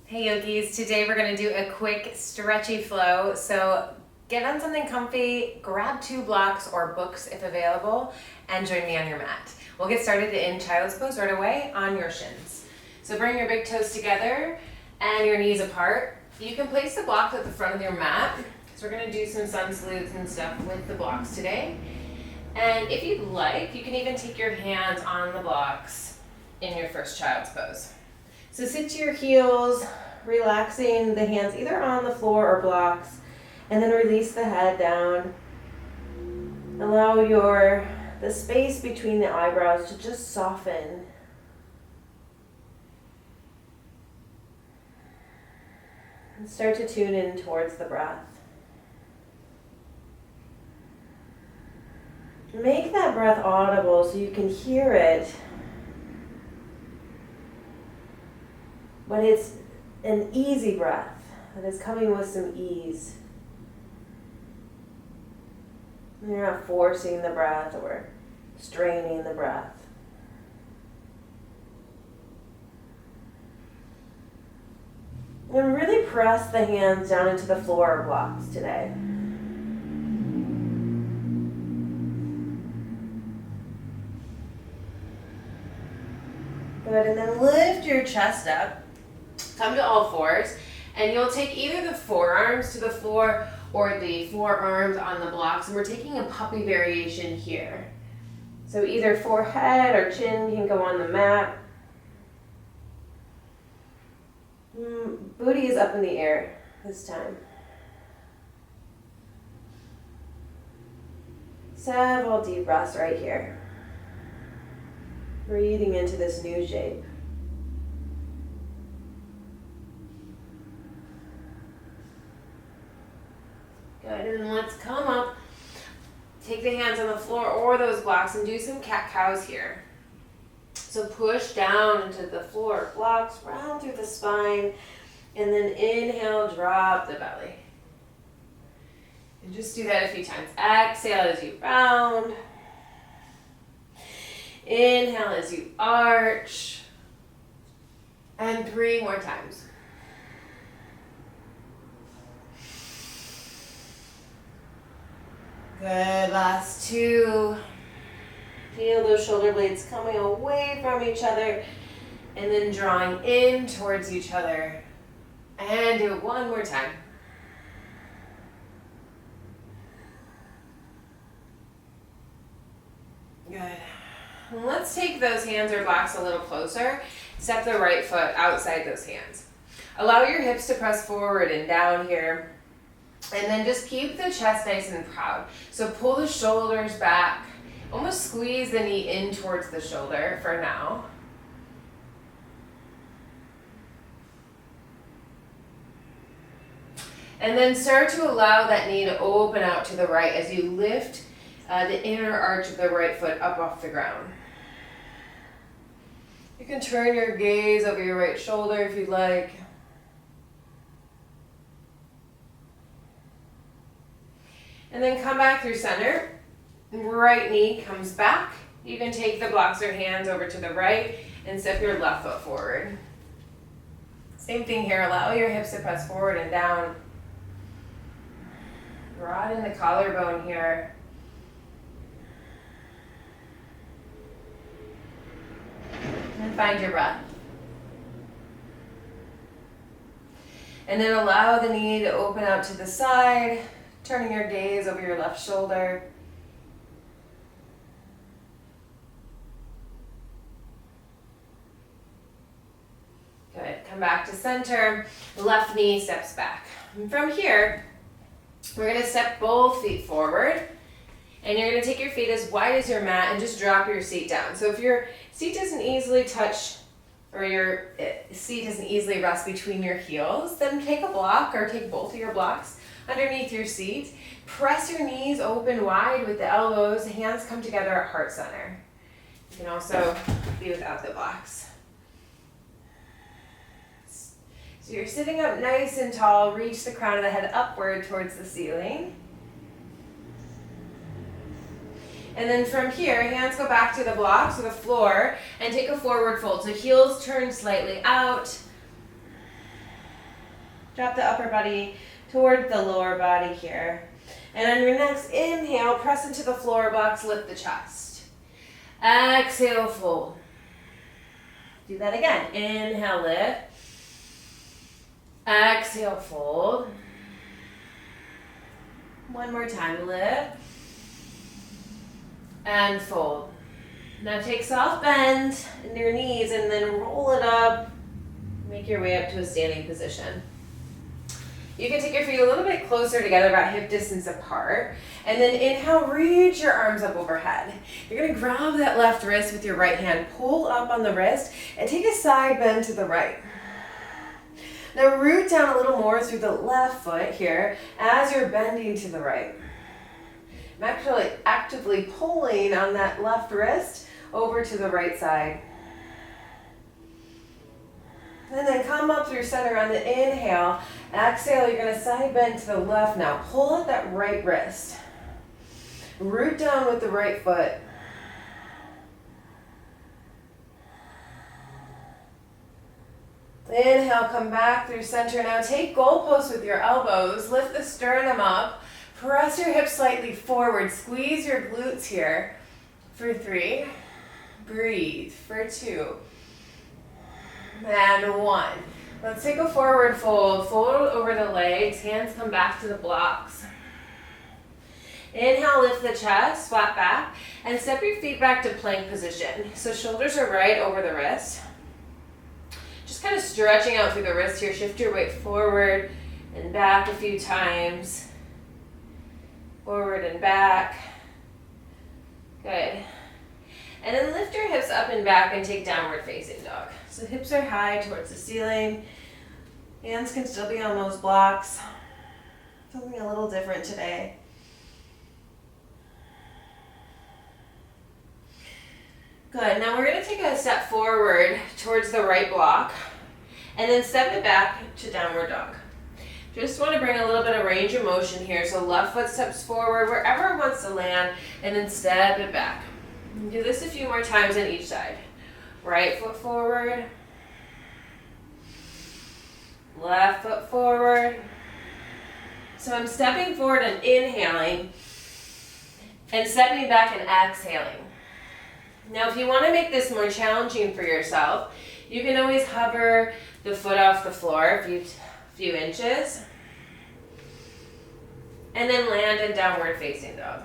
Hey yogis, today we're going to do a quick stretchy flow. So get on something comfy, grab 2 blocks or books if available, and join me on your mat. We'll get started in child's pose right away on your shins. So bring your big toes together and your knees apart. You can place the blocks at the front of your mat because we're going to do some sun salutes and stuff with the blocks today. And if you'd like, you can even take your hands on the blocks in your first child's pose. So sit to your heels, relaxing the hands either on the floor or blocks, and then release the head down. Allow the space between the eyebrows to just soften. And start to tune in towards the breath. Make that breath audible so you can hear it. But it's an easy breath that is coming with some ease. You're not forcing the breath or straining the breath. And really press the hands down into the floor blocks today. Good, and then lift your chest up. Come to all fours, and you'll take either the forearms to the floor or the forearms on the blocks, and we're taking a puppy variation here. So either forehead or chin can go on the mat. Booty is up in the air this time. Several deep breaths right here. Breathing into this new shape. Good, and then let's come up, take the hands on the floor or those blocks and do some cat-cows here. So push down into the floor, blocks, round through the spine, and then inhale, drop the belly. And just do that a few times. Exhale as you round. Inhale as you arch. And 3 more times. Good, last 2. Feel those shoulder blades coming away from each other and then drawing in towards each other. And do it one more time. Good. And let's take those hands or blocks a little closer. Step the right foot outside those hands. Allow your hips to press forward and down here. And then just keep the chest nice and proud. So pull the shoulders back. Almost squeeze the knee in towards the shoulder for now. And then start to allow that knee to open out to the right as you lift the inner arch of the right foot up off the ground. You can turn your gaze over your right shoulder if you'd like. And then come back through center. Right knee comes back. You can take the blocks or hands over to the right and step your left foot forward. Same thing here. Allow your hips to press forward and down. Broaden the collarbone here. And find your breath. And then allow the knee to open out to the side, turning your gaze over your left shoulder. Good. Come back to center. Left knee steps back. And from here, we're going to step both feet forward. And you're going to take your feet as wide as your mat and just drop your seat down. So if your seat doesn't easily touch or your seat doesn't easily rest between your heels, then take a block or take both of your blocks underneath your seat. Press your knees open wide with the elbows. Hands come together at heart center. You can also be without the blocks. So you're sitting up nice and tall. Reach the crown of the head upward towards the ceiling. And then from here, hands go back to the blocks or the floor and take a forward fold. So heels turn slightly out. Drop the upper body towards the lower body here. And on your next inhale, press into the floor blocks, lift the chest. Exhale, fold. Do that again. Inhale, lift. Exhale, fold. One more time, lift. And fold. Now take soft bend in your knees and then roll it up. Make your way up to a standing position. You can take your feet a little bit closer together, about hip distance apart. And then inhale, reach your arms up overhead. You're gonna grab that left wrist with your right hand, pull up on the wrist, and take a side bend to the right. Now root down a little more through the left foot here as you're bending to the right. I'm actually actively pulling on that left wrist over to the right side. And then come up through center on the inhale. Exhale, you're gonna side bend to the left now. Pull out that right wrist. Root down with the right foot. Inhale, come back through center. Now take goalposts with your elbows. Lift the sternum up. Press your hips slightly forward. Squeeze your glutes here. For 3. Breathe. For 2. And 1. Let's take a forward fold. Fold over the legs. Hands come back to the blocks. Inhale, lift the chest, flat back, and step your feet back to plank position. So shoulders are right over the wrist. Just kind of stretching out through the wrist here. Shift your weight forward and back a few times. Forward and back. Good. And then lift your hips up and back and take downward facing dog. So hips are high towards the ceiling. Hands can still be on those blocks. Something a little different today. Good. Now we're going to take a step forward towards the right block and then step it back to downward dog. Just want to bring a little bit of range of motion here. So left foot steps forward wherever it wants to land and then step it back. Do this a few more times on each side. Right foot forward. Left foot forward. So I'm stepping forward and inhaling and stepping back and exhaling. Now if you want to make this more challenging for yourself, you can always hover the foot off the floor a few inches and then land in downward facing dog.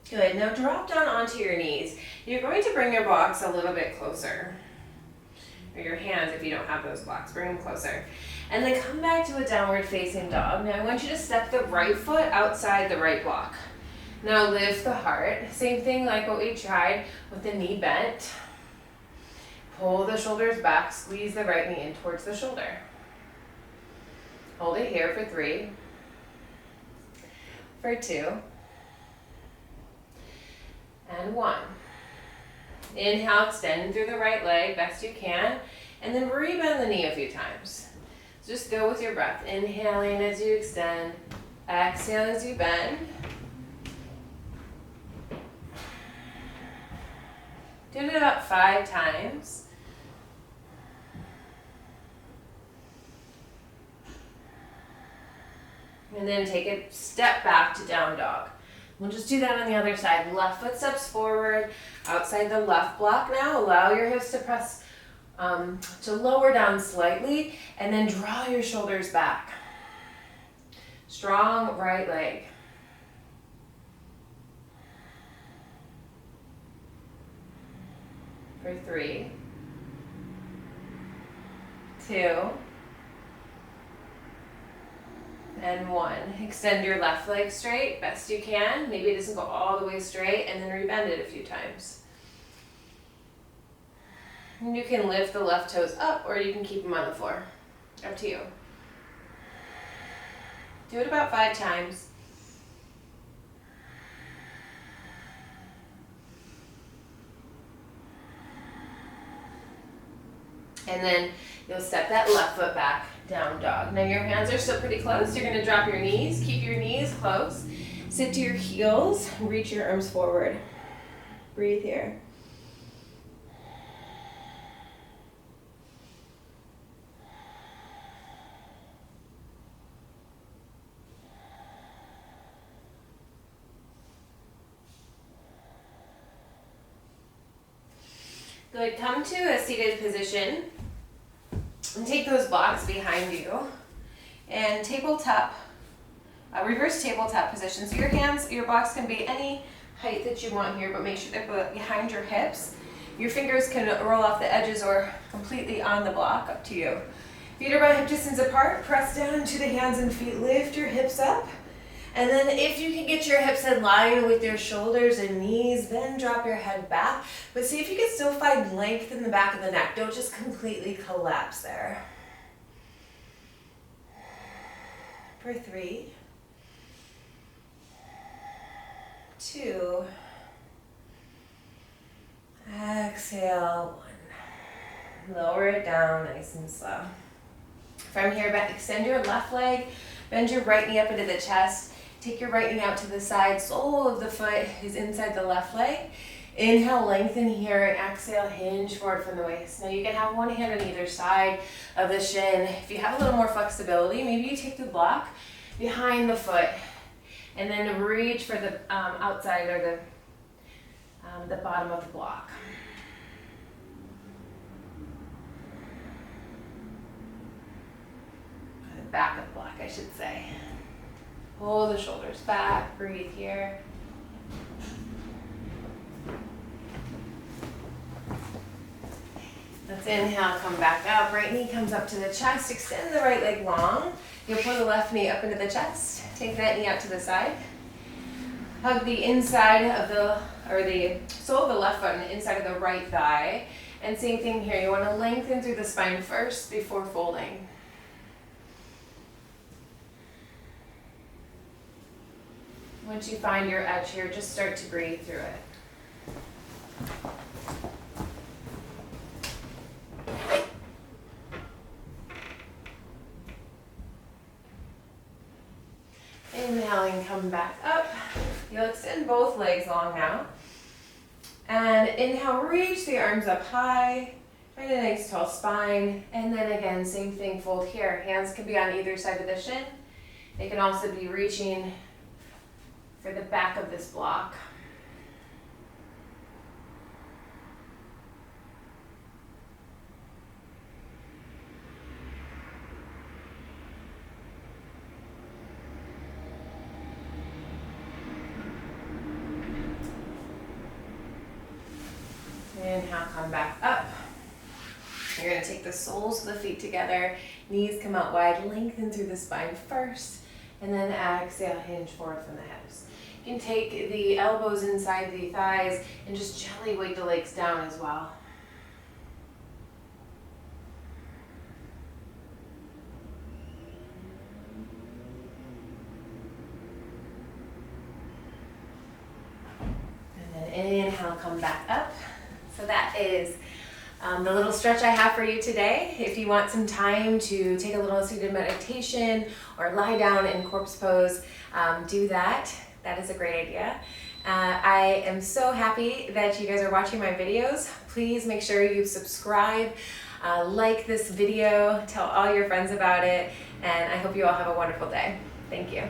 Good. Now drop down onto your knees. You're going to bring your blocks a little bit closer. Or your hands, if you don't have those blocks, bring them closer. And then come back to a downward facing dog. Now I want you to step the right foot outside the right block. Now lift the heart. Same thing like what we tried with the knee bent. Pull the shoulders back, squeeze the right knee in towards the shoulder. Hold it here for 3. For 2. And 1. Inhale, extend through the right leg best you can, and then rebend the knee a few times. So just go with your breath. Inhaling as you extend, exhale as you bend. Do it about 5 times. And then take a step back to down dog. We'll just do that on the other side. Left foot steps forward, outside the left block now. Allow your hips to press, to lower down slightly, and then draw your shoulders back. Strong right leg. For 3, 2, and 1. Extend your left leg straight, best you can. Maybe it doesn't go all the way straight, and then rebend it a few times. And you can lift the left toes up, or you can keep them on the floor. Up to you. Do it about 5 times. And then you'll step that left foot back, down dog. Now your hands are still pretty close. You're gonna drop your knees, keep your knees close. Sit to your heels, reach your arms forward. Breathe here. Good, come to a seated position and take those blocks behind you and tabletop, reverse tabletop position. So your blocks can be any height that you want here, but make sure they're behind your hips. Your fingers can roll off the edges or completely on the block, up to you. Feet are about hip distance apart, press down into the hands and feet, lift your hips up. And then if you can get your hips in line with your shoulders and knees, then drop your head back. But see if you can still find length in the back of the neck. Don't just completely collapse there. For 3, 2, exhale, 1. Lower it down nice and slow. From here, back, extend your left leg, bend your right knee up into the chest. Take your right knee out to the side, sole of the foot is inside the left leg. Inhale, lengthen here, and exhale, hinge forward from the waist. Now you can have one hand on either side of the shin. If you have a little more flexibility, maybe you take the block behind the foot and then reach for the outside or the bottom of the block. The back of the block, I should say. Pull the shoulders back, breathe here. Let's inhale, come back up. Right knee comes up to the chest. Extend the right leg long. You'll pull the left knee up into the chest. Take that knee out to the side. Hug the inside of the sole of the left foot and the inside of the right thigh. And same thing here. You want to lengthen through the spine first before folding. Once you find your edge here, just start to breathe through it. Inhaling, come back up. You'll extend both legs long now. And inhale, reach the arms up high. Find a nice tall spine. And then again, same thing, fold here. Hands can be on either side of the shin. They can also be reaching for the back of this block. Inhale, come back up. You're going to take the soles of the feet together, knees come out wide, lengthen through the spine first, and then exhale, hinge forward from the hips. You can take the elbows inside the thighs and just gently weight the legs down as well. And then inhale, come back up. So that is the little stretch I have for you today. If you want some time to take a little seated meditation or lie down in corpse pose, do that. That is a great idea. I am so happy that you guys are watching my videos. Please make sure you subscribe, like this video, tell all your friends about it, and I hope you all have a wonderful day. Thank you.